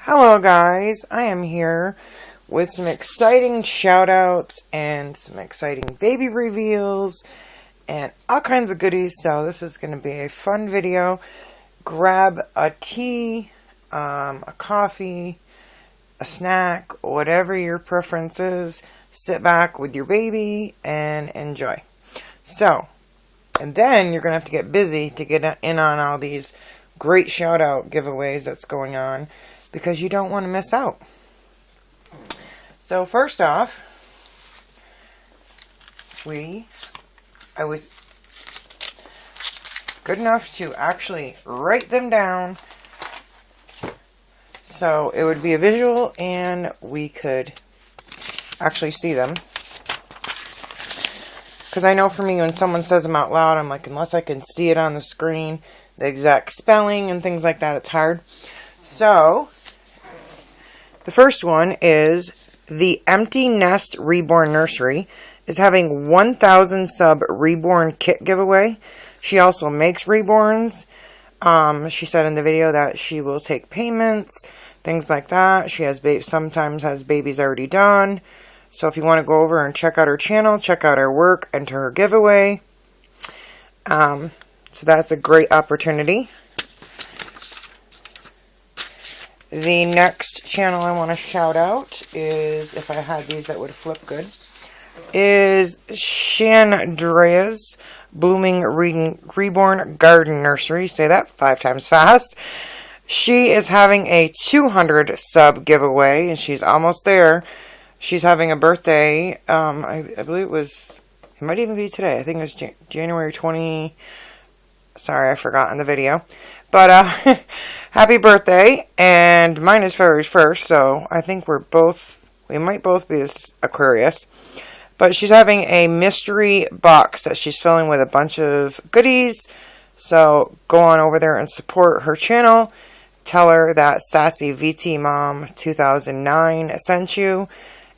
Hello guys, I am here with some exciting shout outs and some exciting baby reveals and all kinds of goodies. So this is going to be a fun video. Grab a tea, a coffee, a snack, whatever your preference is. Sit back with your baby and enjoy. So, and then you're going to have to get busy to get in on all these great shout out giveaways that's going on, because you don't want to miss out. So first off, I was good enough to actually write them down so it would be a visual and we could actually see them. Because I know for me, when someone says them out loud, I'm like, unless I can see it on the screen, the exact spelling and things like that, it's hard. So the first one is the Empty Nest Reborn Nursery is having 1,000 sub Reborn kit giveaway. She also makes Reborns. She said in the video that she will take payments, things like that. She has sometimes has babies already done. So if you want to go over and check out her channel, check out her work, enter her giveaway. So that's a great opportunity. The next channel I want to shout out is, if I had these that would flip good, is Shandrea's Blooming Reborn Garden Nursery. Say that 5 times fast. She is having a 200 sub giveaway, and she's almost there. She's having a birthday. I believe it might even be today. I think it was January 20. Sorry, I forgot in the video. But happy birthday, and mine is February 1st, so I think we might both be this Aquarius. But she's having a mystery box that she's filling with a bunch of goodies, so go on over there and support her channel. Tell her that Sassy VT Mom 2009 sent you,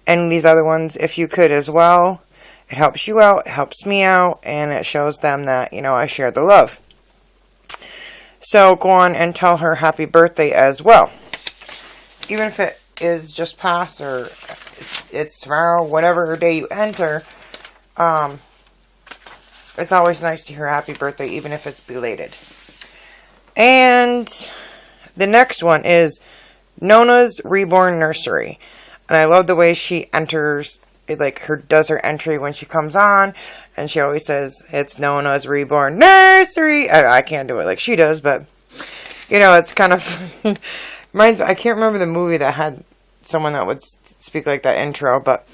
and these other ones if you could as well. It helps you out, it helps me out, and it shows them that, I share the love. So go on and tell her happy birthday as well. Even if it is just past or it's tomorrow, whatever day you enter, it's always nice to hear happy birthday, even if it's belated. And the next one is Nona's Reborn Nursery. And I love the way she enters, does her entry when she comes on, and she always says, it's Nona's Reborn Nursery. I can't do it like she does, but, it's kind of, I can't remember the movie that had someone that would speak like that intro, but,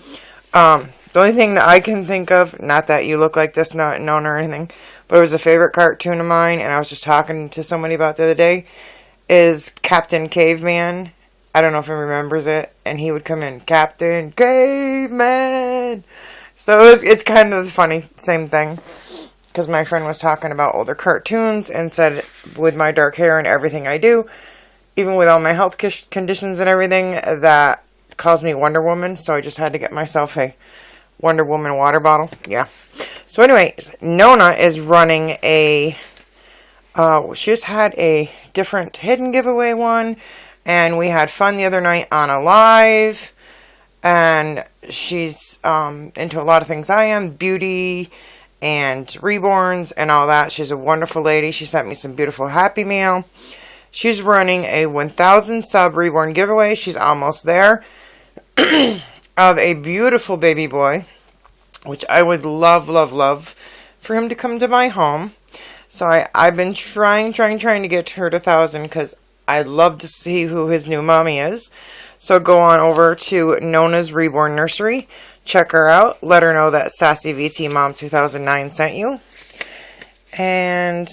the only thing that I can think of, not that you look like this, not Nona or anything, but it was a favorite cartoon of mine, and I was just talking to somebody about it the other day, is Captain Caveman. I don't know if he remembers it, and he would come in, Captain Caveman. So it's kind of funny, same thing, because my friend was talking about older cartoons and said, with my dark hair and everything I do, even with all my health conditions and everything, that calls me Wonder Woman, so I just had to get myself a Wonder Woman water bottle. Yeah. So anyways, Nona is running she just had a different hidden giveaway one, and we had fun the other night on a live, and she's into a lot of things I am, beauty and reborns and all that. She's a wonderful lady. She sent me some beautiful Happy Mail. She's running a 1,000 sub reborn giveaway. She's almost there, of a beautiful baby boy, which I would love, love, love for him to come to my home. So I've been trying to get her to 1,000, because I'd love to see who his new mommy is. So go on over to Nona's Reborn Nursery. Check her out. Let her know that Sassy VT Mom 2009 sent you. And,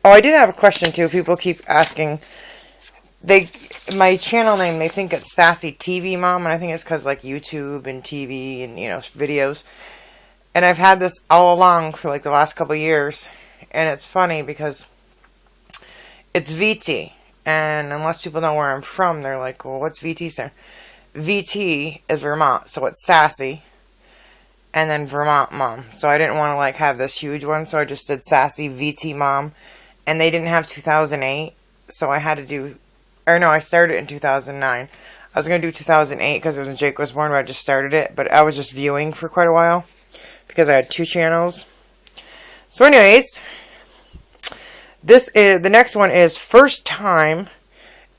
I did have a question too. People keep asking. My channel name, they think it's Sassy TV Mom. And I think it's because YouTube and TV and, videos. And I've had this all along for the last couple of years. And it's funny because it's VT. And unless people know where I'm from, they're like, well, what's VT stand? VT is Vermont, so it's Sassy. And then Vermont Mom. So I didn't want to have this huge one, so I just did Sassy VT Mom. And they didn't have 2008, so I had to do Or no, I started it in 2009. I was going to do 2008 because it was when Jake was born, but I just started it. But I was just viewing for quite a while because I had 2 channels. So anyways, the next one is first time,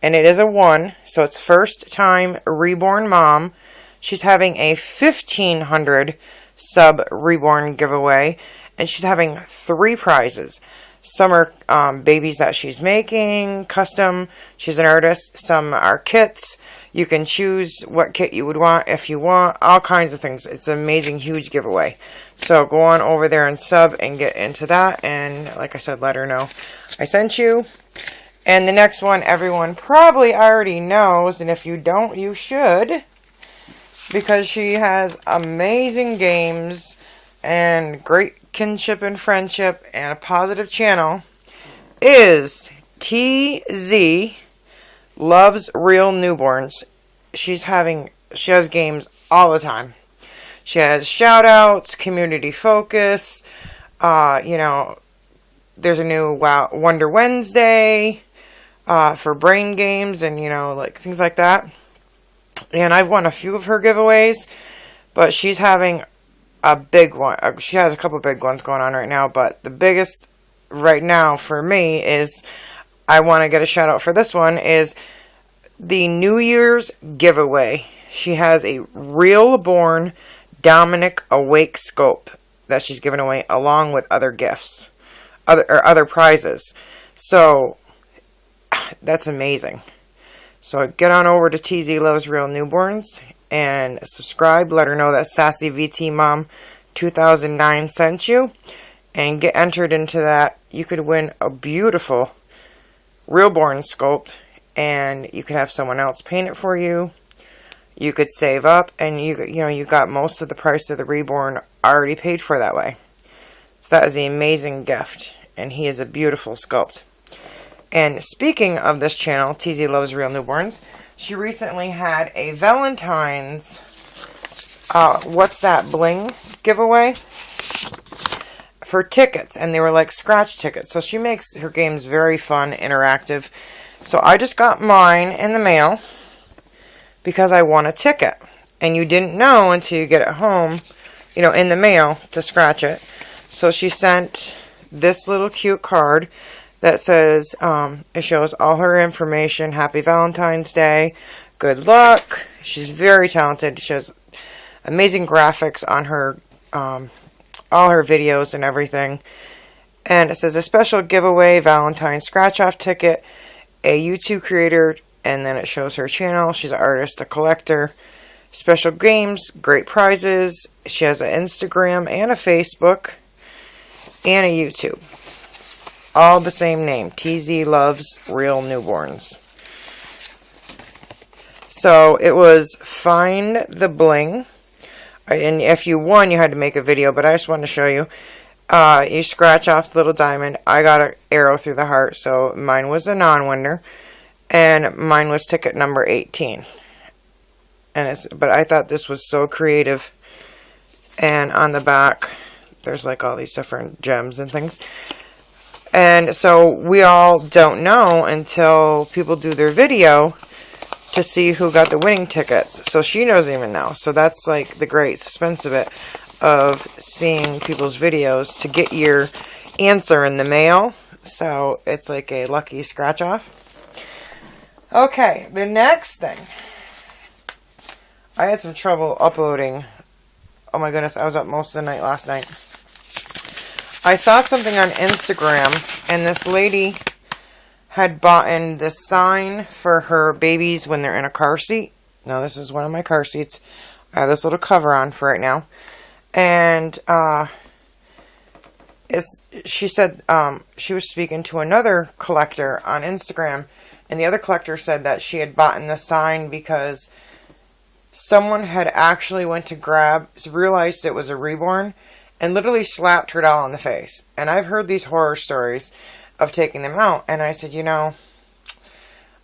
and it is a 1, so it's first time Reborn Mom. She's having a 1,500 sub Reborn giveaway, and she's having 3 prizes. Some are babies that she's making, custom. She's an artist. Some are kits. You can choose what kit you would want if you want. All kinds of things. It's an amazing, huge giveaway. So go on over there and sub and get into that. And like I said, let her know I sent you. And the next one, everyone probably already knows. And if you don't, you should. Because she has amazing games and great kinship and friendship and a positive channel, is TZ Loves Real Newborns. She has games all the time. She has shout outs, community focus, you know, there's a new Wonder Wednesday for brain games and, you know, like things like that. And I've won a few of her giveaways, but she's having a big one. She has a couple big ones going on right now, but the biggest right now for me is, I want to get a shout out for this one, is the New Year's giveaway. She has a Reborn Dominic Awake scope that she's giving away along with other gifts, other prizes. So that's amazing. So get on over to TZ Loves Real Newborns and subscribe. Let her know that Sassy VT Mom 2009 sent you. And get entered into that. You could win a beautiful Reborn sculpt. And you could have someone else paint it for you. You could save up. And you got most of the price of the Reborn already paid for that way. So that is an amazing gift. And he is a beautiful sculpt. And speaking of this channel, TZ Loves Real Newborns, she recently had a Valentine's, what's that, bling giveaway for tickets. And they were like scratch tickets. So she makes her games very fun, interactive. So I just got mine in the mail because I won a ticket. And you didn't know until you get it home, you know, in the mail to scratch it. So she sent this little cute card that says, it shows all her information. Happy Valentine's Day. Good luck. She's very talented. She has amazing graphics on her, all her videos and everything. And it says a special giveaway, Valentine scratch-off ticket, a YouTube creator, and then it shows her channel. She's an artist, a collector. Special games, great prizes. She has an Instagram and a Facebook and a YouTube. All the same name. TZ Loves Real Newborns. So it was Find the Bling. And if you won, you had to make a video. But I just wanted to show you. You scratch off the little diamond. I got an arrow through the heart. So mine was a non-winner. And mine was ticket number 18. But I thought this was so creative. And on the back, there's like all these different gems and things. And so we all don't know until people do their video to see who got the winning tickets. So she doesn't even know. So that's like the great suspense of it, of seeing people's videos to get your answer in the mail. So it's like a lucky scratch off. Okay, the next thing. I had some trouble uploading. Oh my goodness, I was up most of the night last night. I saw something on Instagram, and this lady had bought in this sign for her babies when they're in a car seat. Now, this is one of my car seats. I have this little cover on for right now. And she said she was speaking to another collector on Instagram, and the other collector said that she had bought in the sign because someone had actually went to realized it was a Reborn, and literally slapped her doll in the face. And I've heard these horror stories of taking them out. And I said, you know,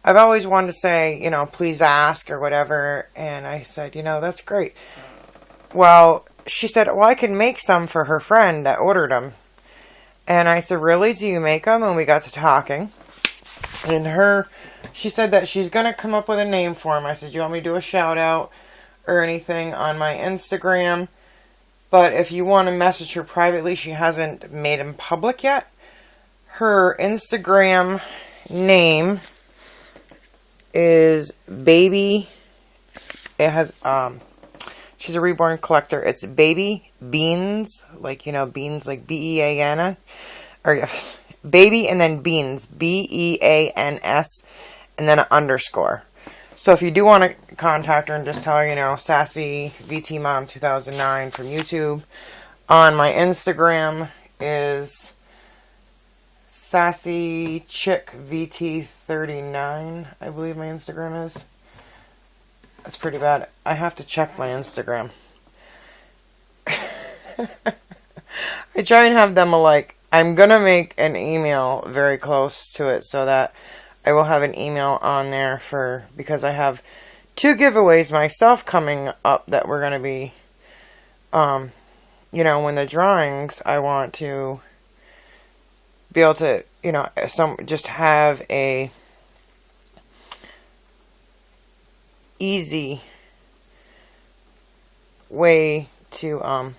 I've always wanted to say, you know, please ask or whatever. And I said, you know, that's great. Well, she said, well, I can make some for her friend that ordered them. And I said, really? Do you make them? And we got to talking. And she said that she's going to come up with a name for him. I said, you want me to do a shout out or anything on my Instagram? But if you want to message her privately, she hasn't made him public yet. Her Instagram name is Baby. It has, she's a Reborn collector. It's Baby Beans, like, beans, like Beans, or yes, Baby and then Beans, Beans, and then an underscore. So if you do want to contact her and just tell her, Sassy VT Mom 2009 from YouTube, on my Instagram is Sassy Chick VT39, I believe my Instagram is. That's pretty bad. I have to check my Instagram. I try and have them alike. I'm going to make an email very close to it so that I will have an email on there because I have 2 giveaways myself coming up that we're going to be, when the drawings, I want to be able to, just have a easy way to,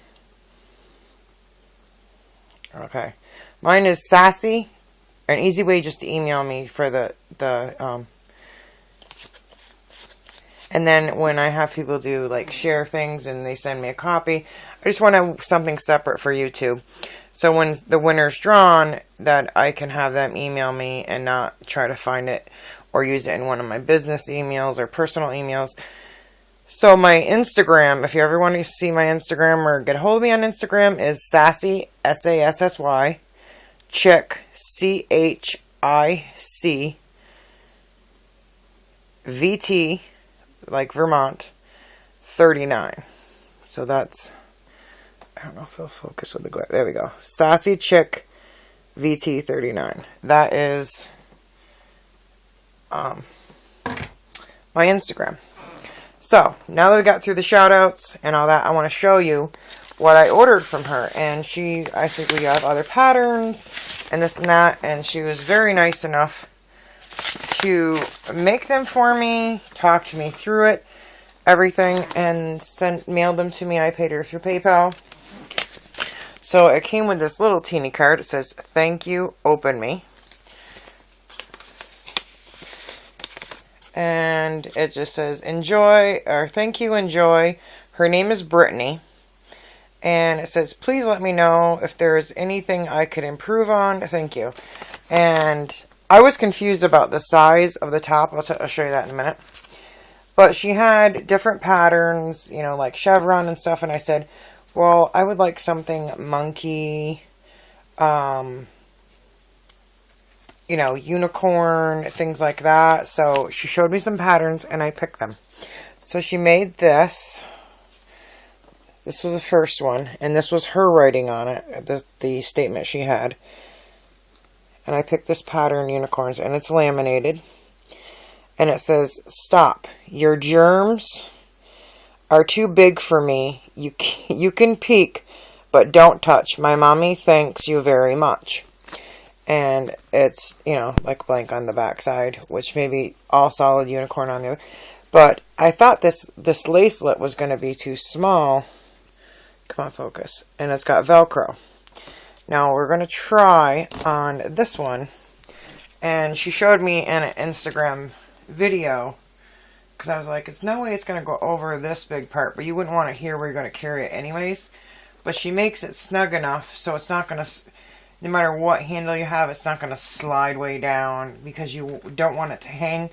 okay. Mine is Sassy. An easy way just to email me for and then when I have people do share things and they send me a copy, I just want something separate for YouTube. So when the winner's drawn, that I can have them email me and not try to find it or use it in one of my business emails or personal emails. So my Instagram, if you ever want to see my Instagram or get a hold of me on Instagram, is Sassy, Sassy, Chick, Chic, VT, like Vermont, 39. So that's, I don't know if it'll focus with the glare. There we go. Sassy Chick, VT 39. That is my Instagram. So, now that we got through the shout-outs and all that, I want to show you what I ordered from her. And I said, we have other patterns and this and that. And she was very nice enough to make them for me, talk to me through it, everything, and mailed them to me. I paid her through PayPal. So, it came with this little teeny card. It says, thank you, open me. And it just says, enjoy, or thank you, enjoy. Her name is Brittany. And it says, please let me know if there is anything I could improve on. Thank you. And I was confused about the size of the top. I'll show you that in a minute. But she had different patterns, like chevron and stuff. And I said, well, I would like something monkey, unicorn, things like that. So she showed me some patterns and I picked them. So she made this. This was the first one. And this was her writing on it, the statement she had. And I picked this pattern, unicorns, and it's laminated. And it says, stop. Your germs are too big for me. You can peek, but don't touch. My mommy thanks you very much. And it's, like blank on the back side, which may be all solid unicorn on the other. But I thought this lacelet was going to be too small. Come on, focus. And it's got Velcro. Now we're going to try on this one. And she showed me in an Instagram video. Because I was like, it's no way it's going to go over this big part. But you wouldn't want to hear where you're going to carry it anyways. But she makes it snug enough so it's not going to, no matter what handle you have, it's not going to slide way down. Because you don't want it to hang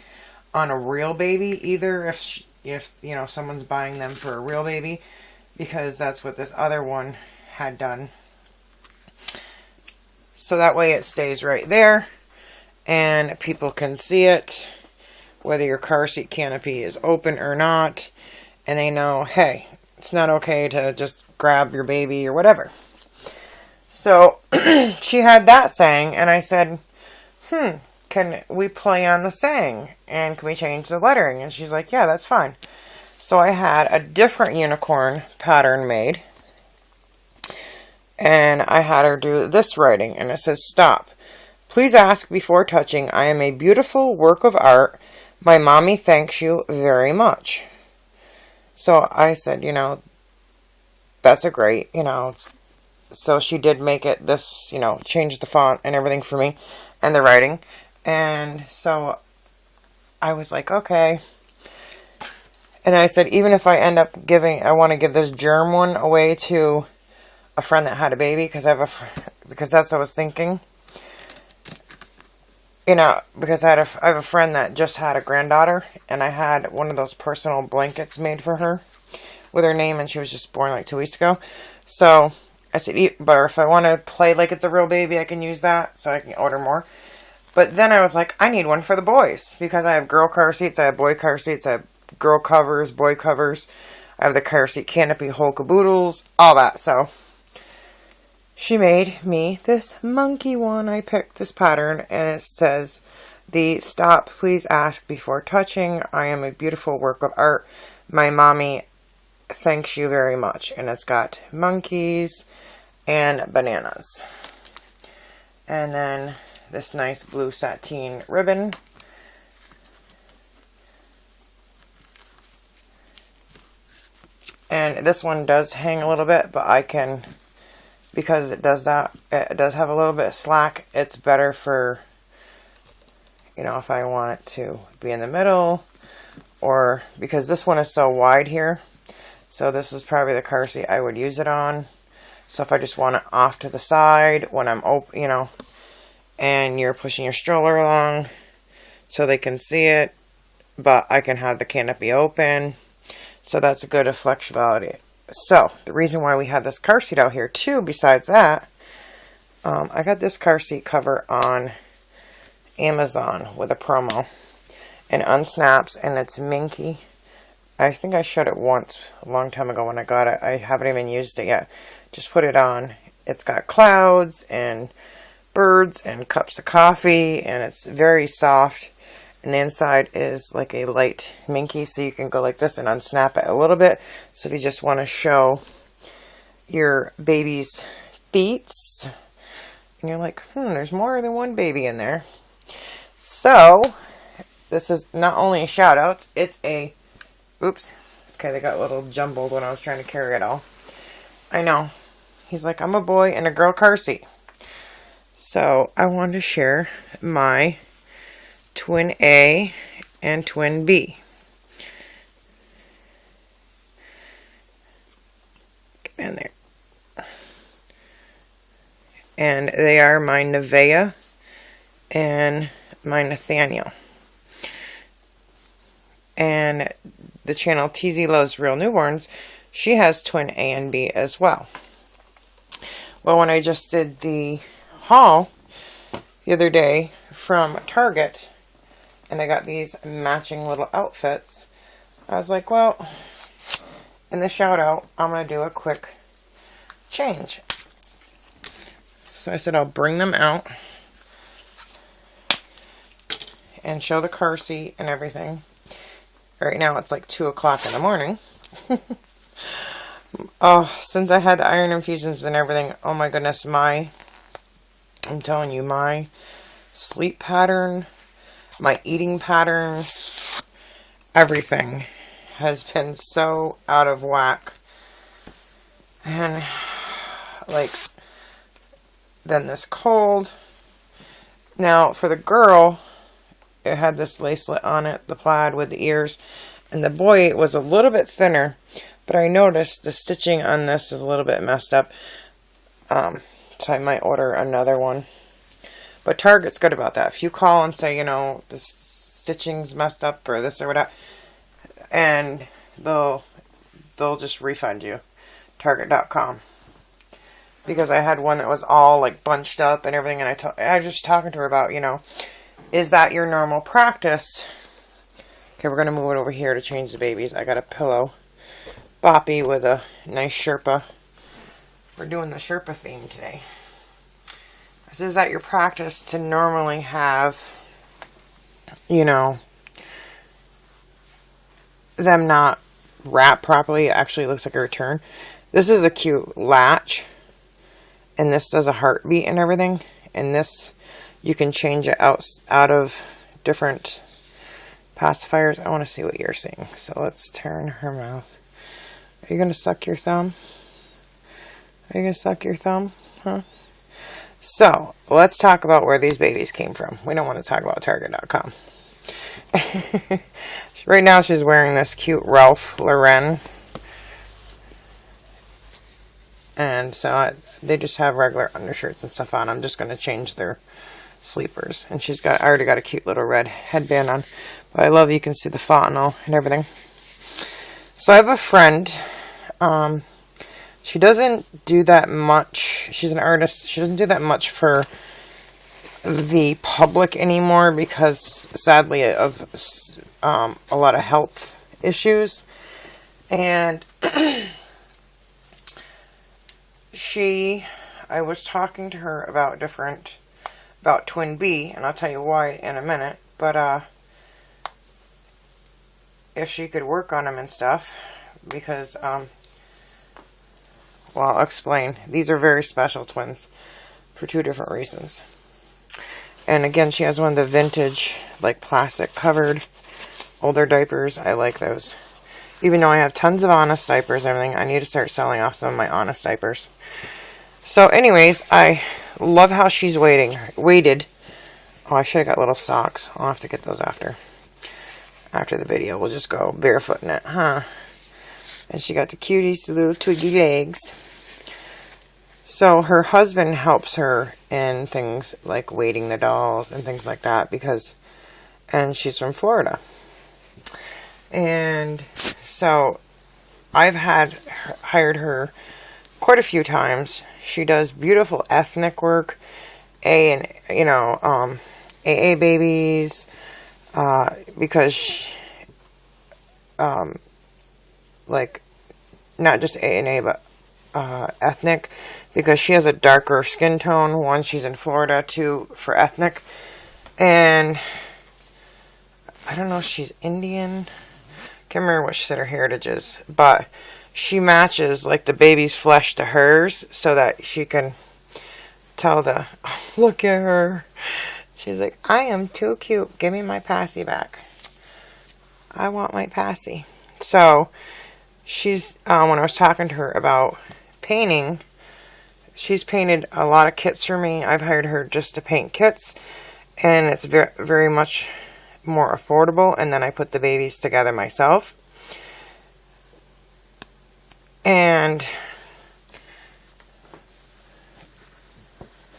on a real baby either. If someone's buying them for a real baby. Because that's what this other one had done. So that way it stays right there. And people can see it. Whether your car seat canopy is open or not. And they know, hey, it's not okay to just grab your baby or whatever. So she had that saying. And I said, can we play on the saying? And can we change the lettering? And she's like, yeah, that's fine. So I had a different unicorn pattern made. And I had her do this writing. And it says, stop. Please ask before touching. I am a beautiful work of art. My mommy thanks you very much. So I said, you know, that's a great, you know. So she did make it this, you know, change the font and everything for me and the writing. And so I was like, okay. And I said, even if I end up giving, I want to give this germ one away to a friend that had a baby, because because that's what I was thinking. You know, because I have a friend that just had a granddaughter, and I had one of those personal blankets made for her with her name, and she was just born like 2 weeks ago. So I said, but if I want to play like it's a real baby, I can use that, so I can order more. But then I was like, I need one for the boys, because I have girl car seats, I have boy car seats, I have girl covers, boy covers, I have the car seat canopy, whole caboodles, all that. So she made me this monkey one. I picked this pattern, and it says, the stop, please ask before touching. I am a beautiful work of art. My mommy thanks you very much. And it's got monkeys and bananas. And then this nice blue sateen ribbon. And this one does hang a little bit, but I can, because it does that, it does have a little bit of slack. It's better for, you know, if I want it to be in the middle, or because this one is so wide here. So this is probably the car seat I would use it on. So if I just want it off to the side when I'm open, you know, and you're pushing your stroller along so they can see it, but I can have the canopy open. So that's a good flexibility. So the reason why we had this car seat out here too, besides that, I got this car seat cover on Amazon with a promo, and unsnaps, and it's minky. I think I showed it once a long time ago when I got it. I haven't even used it yet. Just put it on. It's got clouds and birds and cups of coffee, and it's very soft. And the inside is like a light minky, so you can go like this and unsnap it a little bit. So if you just want to show your baby's feet, and you're like, there's more than one baby in there. So this is not only a shout out, it's a, oops, okay, they got a little jumbled when I was trying to carry it all. I know. He's like, I'm a boy in a girl car seat. So I wanted to share my Twin A and Twin B. Get in there. And they are my Nevaeh and my Nathaniel. And the channel TZ Loves Real Newborns, she has Twin A and B as well. Well, when I just did the haul the other day from Target, and I got these matching little outfits, I was like, well, in the shout out, I'm going to do a quick change. So I said I'll bring them out and show the car seat and everything. Right now it's like 2 o'clock in the morning. Oh, since I had the iron infusions and everything, oh my goodness, I'm telling you, my sleep pattern, my eating pattern, everything has been so out of whack. And like, then this cold. Now for the girl, it had this lacelet on it, the plaid with the ears, and the boy was a little bit thinner, but I noticed the stitching on this is a little bit messed up. So I might order another one. But Target's good about that. If you call and say, you know, the stitching's messed up or this or whatever, and they'll just refund you. Target.com. Because I had one that was all like bunched up and everything, and I was just talking to her about, you know, is that your normal practice? Okay, we're going to move it over here to change the babies. I got a pillow. Boppy with a nice Sherpa. We're doing the Sherpa theme today. I said, is that your practice to normally have, you know, them not wrap properly? It actually looks like a return. This is a cute latch. And this does a heartbeat and everything. And this you can change it out of different pacifiers. I want to see what you're seeing. So let's turn her mouth. Are you going to suck your thumb? Are you going to suck your thumb? Huh? So, let's talk about where these babies came from. We don't want to talk about Target.com. Right now she's wearing this cute Ralph Lauren. And so they just have regular undershirts and stuff on. I'm just going to change their sleepers. And I already got a cute little red headband on. But I love you can see the fontanel and everything. So I have a friend. She doesn't do that much. She's an artist. She doesn't do that much for the public anymore because, sadly, of a lot of health issues. And I was talking to her about Twin B, and I'll tell you why in a minute. But if she could work on them and stuff, because well, I'll explain. These are very special twins for 2 different reasons. And again, she has one of the vintage, like plastic covered older diapers. I like those. Even though I have tons of Honest diapers and everything, I need to start selling off some of my Honest diapers. So anyways, I love how she's weighted. Oh, I should have got little socks. I'll have to get those after the video. We'll just go barefoot in it, huh? And she got the cutest little twiggy legs. So her husband helps her in things like weighting the dolls and things like that and she's from Florida. And so I've hired her quite a few times. She does beautiful ethnic work, AA babies, because like not just A&A but ethnic, because she has a darker skin tone. 1, she's in Florida. 2, for ethnic. And I don't know if she's Indian. Can't remember what she said her heritage is. But she matches like the baby's flesh to hers so that she can tell look at her. She's like, I am too cute. Give me my passy back. I want my passy. So she's, when I was talking to her about painting, she's painted a lot of kits for me. I've hired her just to paint kits, and it's very, very much more affordable, and then I put the babies together myself. And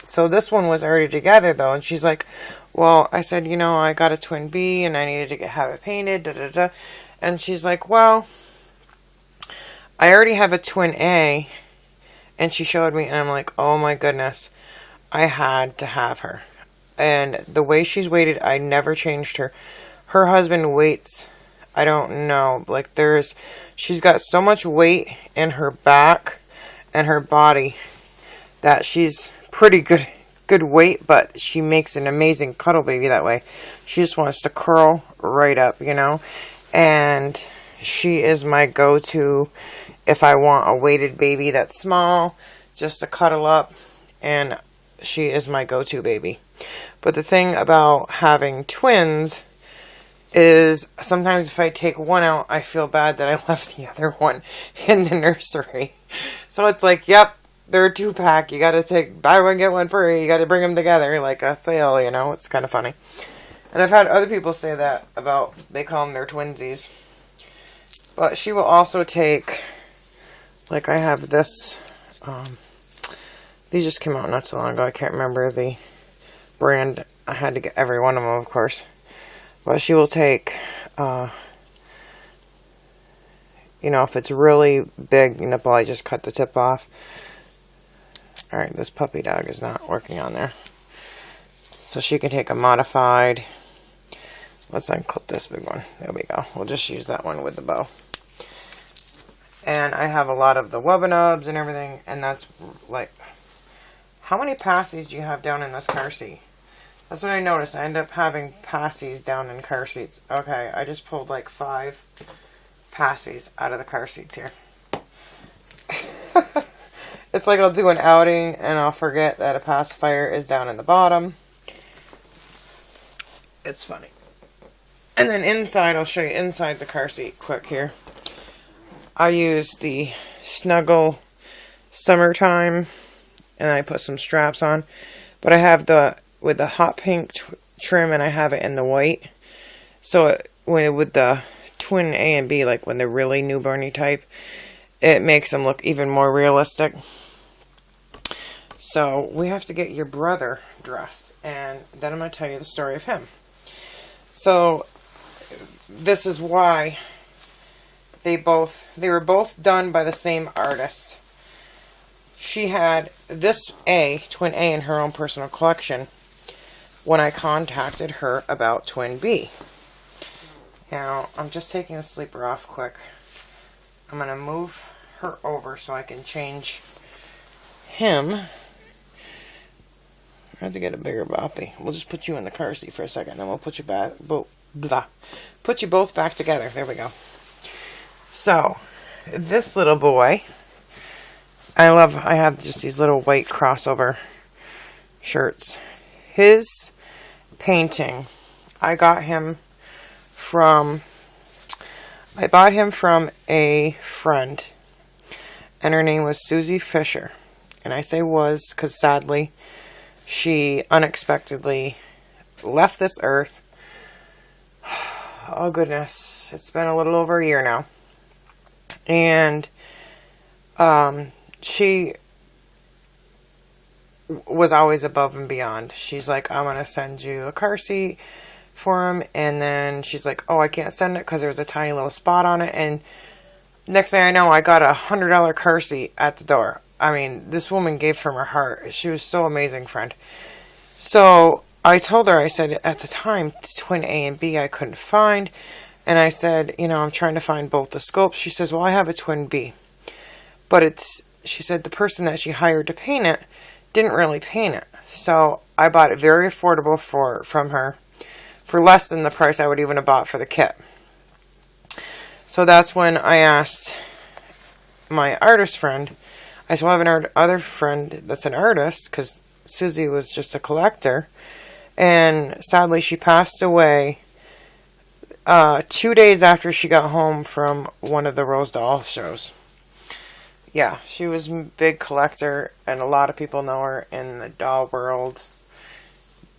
so this one was already together though, and she's like, well, I said, I got a Twin B and I needed to have it painted, and she's like, well, I already have a Twin A. And she showed me, and I'm like, oh my goodness, I had to have her. And the way she's weighted, I never changed her. Her husband weights, I don't know, like she's got so much weight in her back and her body that she's pretty good weight, but she makes an amazing cuddle baby that way. She just wants to curl right up, and she is my go-to if I want a weighted baby that's small, just to cuddle up, and she is my go-to baby. But the thing about having twins is sometimes if I take one out, I feel bad that I left the other one in the nursery. So it's like, yep, they're a 2-pack. You gotta buy one, get one free. You gotta bring them together like a sale, It's kind of funny. And I've had other people say that they call them their twinsies. But she will also take, like I have this, these just came out not so long ago. I can't remember the brand. I had to get every one of them, of course. But she will take, if it's really big nipple, I just cut the tip off. Alright, this puppy dog is not working on there. So she can take a modified. Let's unclip this big one. There we go. We'll just use that one with the bow. And I have a lot of the Wubbanubs and everything. And that's like, how many passies do you have down in this car seat? That's what I noticed. I end up having passies down in car seats. Okay, I just pulled like 5 passies out of the car seats here. It's like I'll do an outing and I'll forget that a pacifier is down in the bottom. It's funny. And then inside, I'll show you inside the car seat quick here. I use the Snuggle Summertime, and I put some straps on. But I have with the hot pink trim, and I have it in the white. So with the twin A and B, like when they're really newborny type, it makes them look even more realistic. So we have to get your brother dressed, and then I'm going to tell you the story of him. So this is why they were both done by the same artist. She had this twin A, in her own personal collection when I contacted her about twin B. Now, I'm just taking the sleeper off quick. I'm going to move her over so I can change him. I have to get a bigger boppy. We'll just put you in the car seat for a second, then we'll put you back. Put you both back together. There we go. So, this little boy, I have just these little white crossover shirts. His painting, I bought him from a friend, and her name was Susie Fisher. And I say was because sadly she unexpectedly left this earth. Oh goodness, it's been a little over a year now. And she was always above and beyond. She's like, I'm going to send you a car seat for him. And then she's like, oh, I can't send it because there's a tiny little spot on it. And next thing I know, I got a $100 car seat at the door. I mean, this woman gave from her heart. She was so amazing, friend. So I told her, I said, at the time, twin A and B I couldn't find. And I said, I'm trying to find both the scopes. She says, well, I have a twin B. But she said the person that she hired to paint it didn't really paint it. So I bought it very affordable from her for less than the price I would even have bought for the kit. So that's when I asked my artist friend, I said, well, I have other friend that's an artist, because Susie was just a collector. And sadly, she passed away 2 days after she got home from one of the Rose Doll shows. Yeah, she was a big collector, and a lot of people know her in the doll world.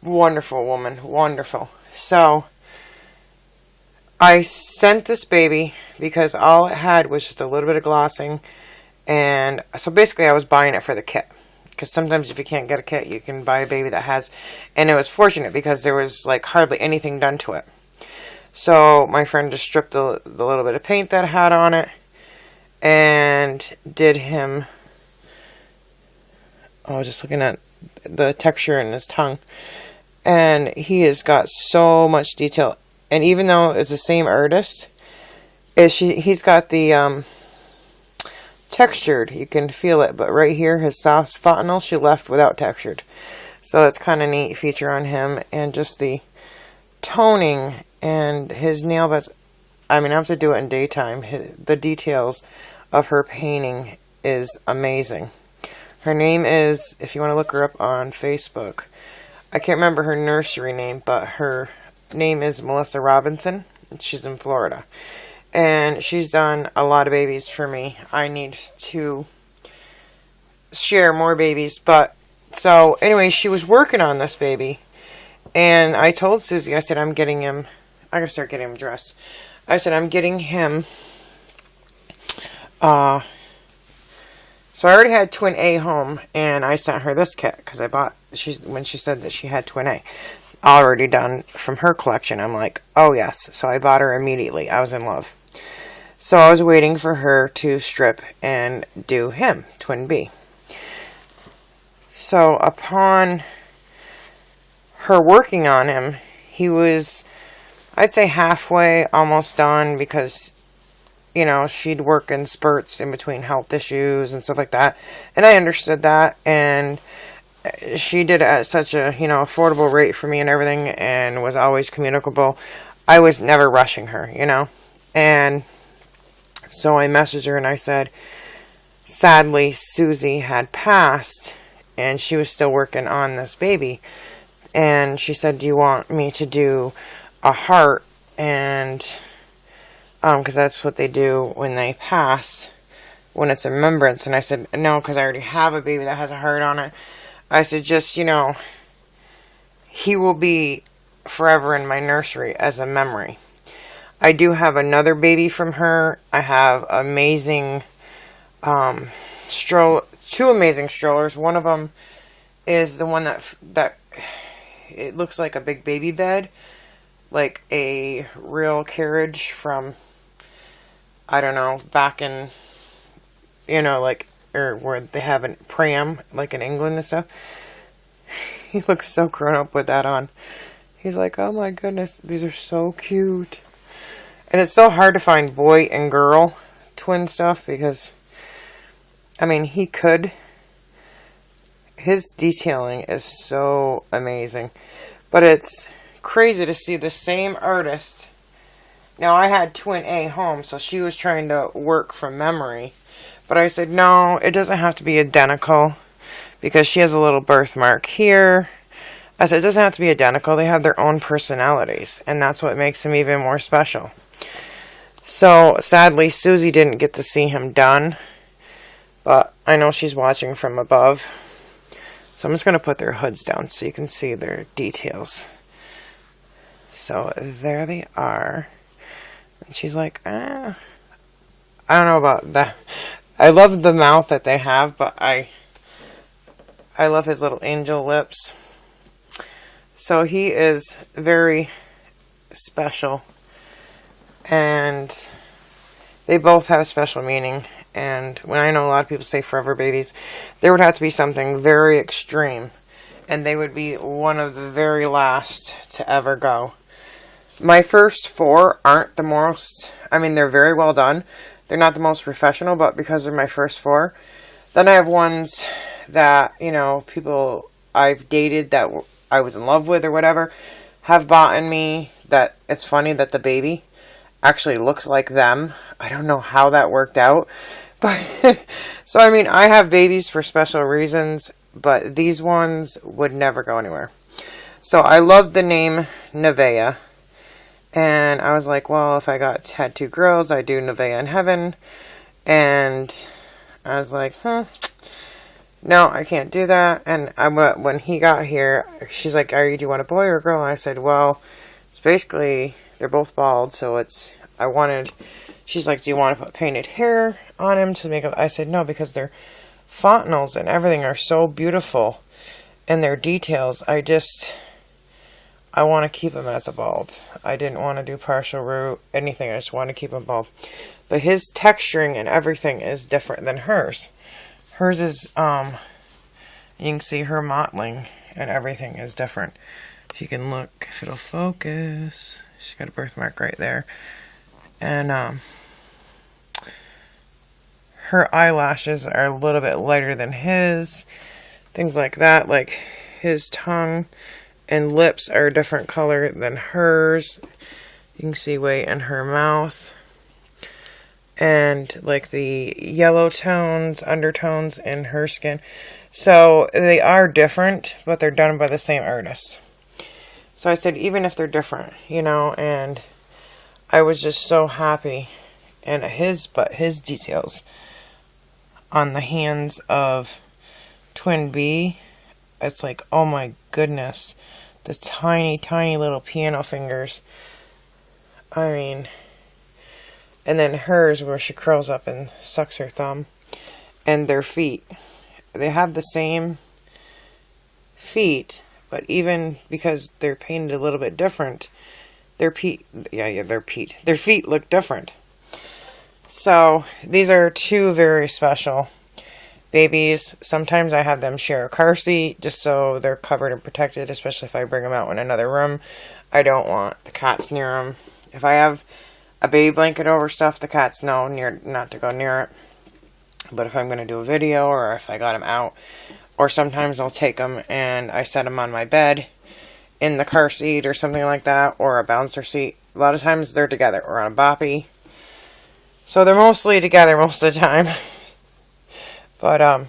Wonderful woman, wonderful. So, I sent this baby because all it had was just a little bit of glossing, and so basically I was buying it for the kit. Because sometimes if you can't get a kit, you can buy a baby that has, and it was fortunate because there was like hardly anything done to it. So, my friend just stripped the little bit of paint that it had on it, and did him, just looking at the texture in his tongue, and he has got so much detail, and even though it's the same artist, he's got the textured, you can feel it, but right here, his soft fontanelle, she left without textured, so that's kind of a neat feature on him, and just the toning, and his nail beds, I have to do it in daytime. The details of her painting is amazing. Her name is, if you want to look her up on Facebook, I can't remember her nursery name, but her name is Melissa Robinson. She's in Florida. And she's done a lot of babies for me. I need to share more babies. But, so, anyway, she was working on this baby. And I told Susie, I said, I gotta start getting him dressed. I said, I'm getting him, so I already had twin A home, and I sent her this kit, because when she said that she had twin A, already done from her collection, I'm like, oh yes, so I bought her immediately. I was in love. So I was waiting for her to strip and do him, twin B. So upon her working on him, he was, I'd say halfway, almost done, because, she'd work in spurts in between health issues and stuff like that. And I understood that, and she did it at such a, affordable rate for me and everything, and was always communicable. I was never rushing her, And so I messaged her and I said, sadly, Susie had passed, and she was still working on this baby. And she said, do you want me to do a heart? And because that's what they do when they pass, when it's a remembrance. And I said, no, because I already have a baby that has a heart on it. I said, just, he will be forever in my nursery as a memory. I do have another baby from her. I have amazing two amazing strollers. One of them is the one that it looks like a big baby bed, like a real carriage from, I don't know, back in, or where they have a pram, like in England and stuff. He looks so grown up with that on. He's like, oh my goodness, these are so cute. And it's so hard to find boy and girl twin stuff because, he could. His detailing is so amazing. But it's crazy to see the same artist. Now, I had twin A home, so she was trying to work from memory. But I said, no, it doesn't have to be identical because she has a little birthmark here. I said, it doesn't have to be identical. They have their own personalities, and that's what makes them even more special. So, sadly, Susie didn't get to see him done, but I know she's watching from above. So I'm just going to put their hoods down so you can see their details. So, there they are. And she's like, I don't know about that. I love the mouth that they have, but I love his little angel lips. So he is very special. And they both have special meaning. And when I know a lot of people say forever babies, there would have to be something very extreme. And they would be one of the very last to ever go. My first 4 aren't the most, they're very well done. They're not the most professional, but because they're my first 4. Then I have ones that, people I've dated that I was in love with or whatever, have bought in me that it's funny that the baby actually looks like them. I don't know how that worked out. But so, I have babies for special reasons, but these ones would never go anywhere. So I love the name Nevaeh. And I was like, well, if I had 2 girls, I'd do Nevaeh in heaven. And I was like, no, I can't do that. And when he got here, she's like, do you want a boy or a girl? And I said, well, it's basically, they're both bald, so she's like, do you want to put painted hair on him to make it? I said, no, because their fontanels and everything are so beautiful. And their details, I want to keep him as a bald. I didn't want to do partial root, anything. I just want to keep him bald. But his texturing and everything is different than hers. Hers is, you can see her mottling and everything is different. If you can look, if it'll focus. She's got a birthmark right there. And, her eyelashes are a little bit lighter than his. Things like that. Like, his tongue and lips are a different color than hers. You can see way in her mouth. And like the yellow tones, undertones in her skin. So they are different, but they're done by the same artist. So I said, even if they're different, and I was just so happy. And his details on the hands of twin B, it's like, oh my goodness. The tiny, tiny little piano fingers. And then hers where she curls up and sucks her thumb. And their feet. They have the same feet, but even because they're painted a little bit different, their feet look different. So, these are 2 very special babies. Sometimes I have them share a car seat just so they're covered and protected, especially if I bring them out in another room. I don't want the cats near them. If I have a baby blanket over stuff, the cats know not to go near it. But if I'm going to do a video or if I got them out, or sometimes I'll take them and I set them on my bed in the car seat or something like that, or a bouncer seat. A lot of times they're together or on a boppy. So they're mostly together most of the time. But,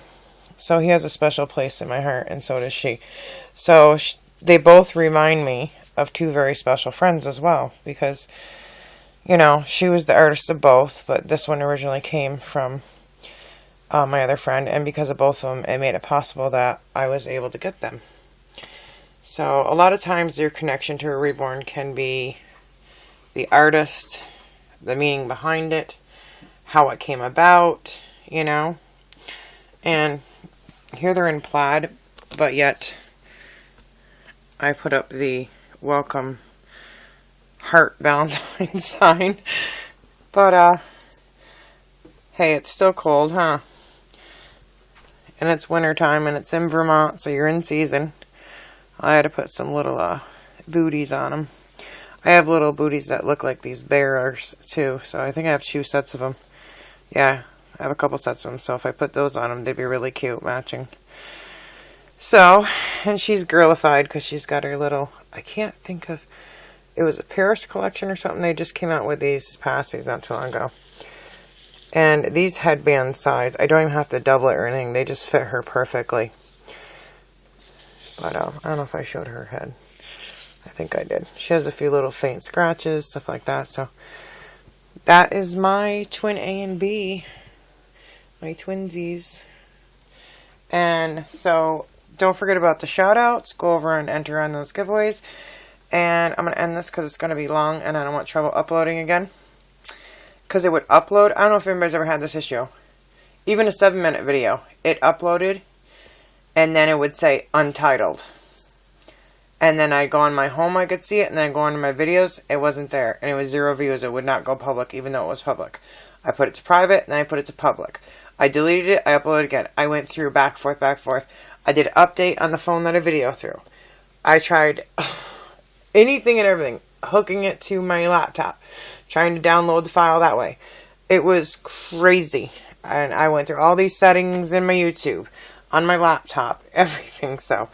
so he has a special place in my heart, and so does she. So they both remind me of two very special friends as well, because, you know, she was the artist of both, but this one originally came from my other friend, and because of both of them, it made it possible that I was able to get them. So a lot of times your connection to a reborn can be the artist, the meaning behind it, how it came about, you know. And here they're in plaid, but yet I put up the welcome heart Valentine sign. But hey, it's still cold, huh? And it's winter time, and it's in Vermont, so you're in season. I had to put some little booties on them. I have little booties that look like these bears too, so I think I have 2 sets of them. Yeah, I have a couple sets of them, so if I put those on them, they'd be really cute matching. So, and she's girlified because she's got her little, I can't think of, it was a Paris collection or something. They just came out with these pasties not too long ago. And these headband size, I don't even have to double it or anything. They just fit her perfectly. But I don't know if I showed her head. I think I did. She has a few little faint scratches, stuff like that. So that is my twin A and B. My twinsies. And so don't forget about the shout outs. Go over and enter on those giveaways. And I'm going to end this because it's going to be long and I don't want trouble uploading again. Because it would upload. I don't know if anybody's ever had this issue. Even a 7-minute video. It uploaded. And then it would say untitled. And then I'd go on my home, I could see it. And then I'd go on to my videos. It wasn't there. And it was 0 views. It would not go public even though it was public. I put it to private and then I put it to public. I deleted it. I uploaded it again. I went through back, forth, back, forth. I did an update on the phone that I video through. I tried anything and everything. Hooking it to my laptop. Trying to download the file that way. It was crazy. And I went through all these settings in my YouTube. On my laptop. Everything. So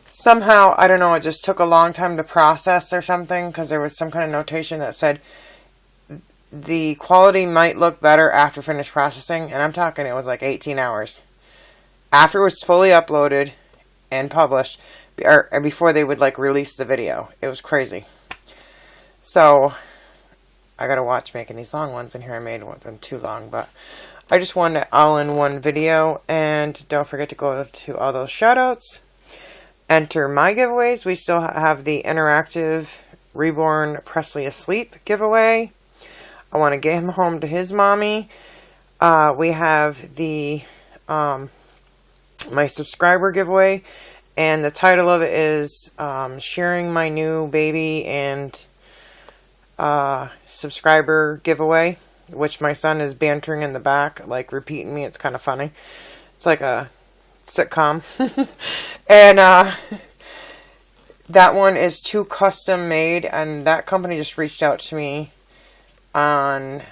somehow, I don't know, it just took a long time to process or something. Because there was some kind of notation that said the quality might look better after finished processing. And I'm talking, it was like 18 hours. After it was fully uploaded and published. Or before they would like release the video. It was crazy. So I gotta watch making these long ones, and here I made one too long, but I just wanted it all in one video. And don't forget to go to all those shoutouts. Enter my giveaways. We still have the interactive Reborn Presley Asleep giveaway. I want to get him home to his mommy. We have the my subscriber giveaway, and the title of it is sharing my new baby and subscriber giveaway, which my son is bantering in the back, like repeating me. It's kind of funny. It's like a sitcom. And that one is too custom made, and that company just reached out to me on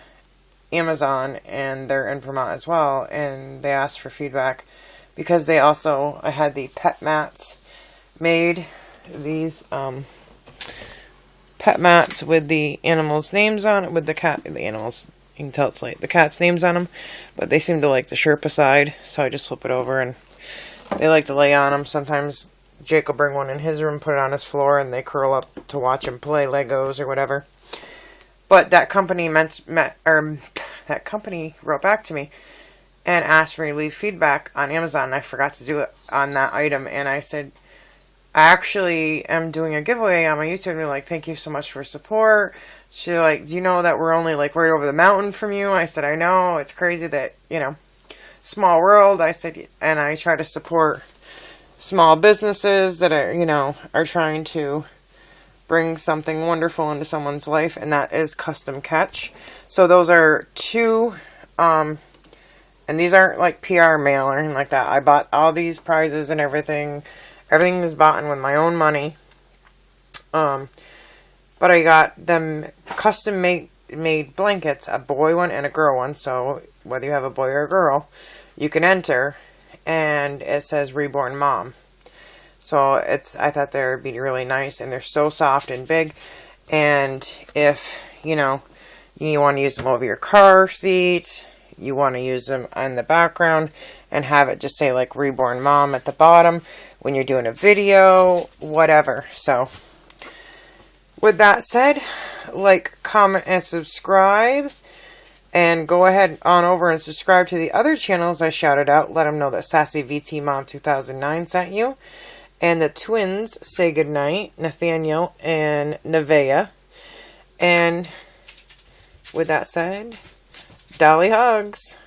Amazon, and they're in Vermont as well, and they asked for feedback because they also, I had the pet mats made, these pet mats with the animals' names on it, with the animals, you can tell it's like the cat's names on them, but they seem to like the Sherpa side, so I just flip it over, and they like to lay on them. Sometimes Jake will bring one in his room, put it on his floor, and they curl up to watch him play Legos or whatever. But that company that company wrote back to me and asked for me to leave feedback on Amazon, and I forgot to do it on that item, and I said, I actually am doing a giveaway on my YouTube, and they're like, thank you so much for support. She's like, do you know that we're only like right over the mountain from you? I said, I know, it's crazy that, you know, small world. I said, and I try to support small businesses that are, you know, are trying to bring something wonderful into someone's life, and that is Custom Catch. So those are two, and these aren't like PR mail or anything like that. I bought all these prizes and everything. Everything is bought with my own money. But I got them custom made blankets, a boy one and a girl one. So whether you have a boy or a girl, you can enter, and it says Reborn Mom. So I thought they would be really nice, and they're so soft and big. And if, you know, you want to use them over your car seat, you want to use them on the background and have it just say like Reborn Mom at the bottom. when you're doing a video, whatever. So, with that said, like, comment, and subscribe. And go ahead on over and subscribe to the other channels I shouted out. Let them know that Sassy VT Mom 2009 sent you. And the twins say goodnight, Nathaniel and Nevaeh. And with that said, Dolly hugs.